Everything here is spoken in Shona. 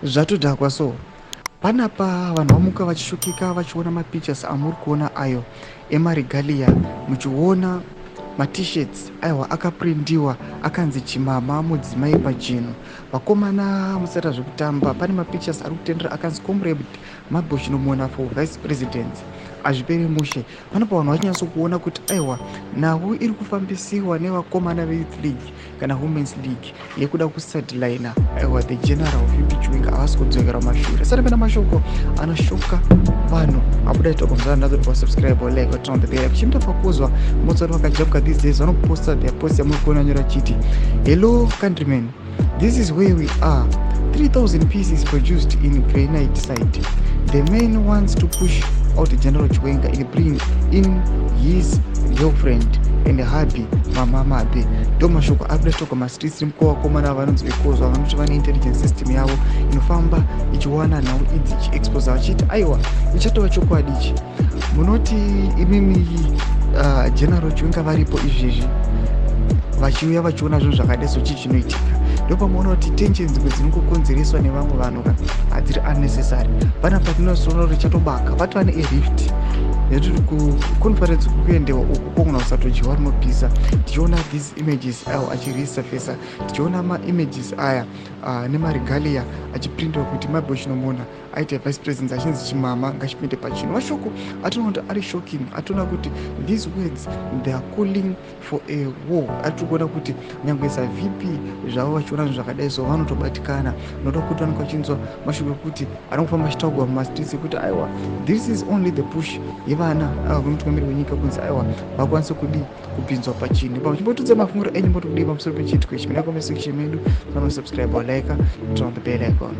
zvatodhakwa. So panapa vanhu vamuka vachishokeka vachiona mapictures amuri kuona ayo emaregalia, muchiona matishets aiwa akaprindiwa akanzi chimama mudzimai pachino. Vakomana musata zvekutamba, pane mapictures ari kutendera akanzi comrade maboshinomona for vice president. Hazviperi mushe, panopa vanhu vachinyasokuona kuti aiwa nhau iri kufambisiwa nevakomana veyouth league kana womens league yekuda kusadlina aiwa the general of Chiwenga havasi kudzokera mashure. Sati pena mashoko anoshoka vanhu abuda itokomzana nazo ndipasubscribe like turn on the bell. Kuchimutafa kuzwa motsari vakajabka these days vanoposta their post yamuri kuona nyora chiti hello countrymen, this is where we are. 3,000 pieces produced in granite site. The man wants to push out General Chiwenga and bring in his girlfriend and hubby Mama Mabe. Domashoko abdatoka mastreets rimkowa komana vanonzi vekozwa vanoti vane intelligence system yavo inofamba ichiwana nhau idzi ichiexpose vachiti aiwa ichatova chokwadi ichi. Munoti imimi General Chiwenga varipo izvezvi vachiuya vachiona zvinhu zvakadaiso chii chinoitika. Ndopamaona kuti tensions dzinongokonzereswa nevamwe vanhu hadziri unnecessary. Panapa tinozoona kuti chatobaka patova nerift yatiri kuconference kuendewa uku kogona kusatodyiwa rinopisa. Tichiona these images ayo achiresurfaca, tichiona maimages aya nemaregalia achiprindiwa kuti maboshinomona aite vice president achinzi chimama ngachipinde pachino. Mashoko atinoona kuti ari shocking. Ationa kuti these words they are calling for a war. Atiri kuona kuti nyangwe savp zvavo vachiona zvinhu zvakadai so vanotobatikana. Noda kuti vanenge vachinzwa mashoko ekuti anongofamba achitaugwa mumastreets ekuti aiwa this is only the push yevana vemutungamiri wenyika kunzi aiwa vakwanise kudi kupinzwa pachini. Chimbotudza mafunguro enyu mboti kudii pamusoro pechitiko ichi. Mina comment section medu, subscribe or like, turn on the bell icon.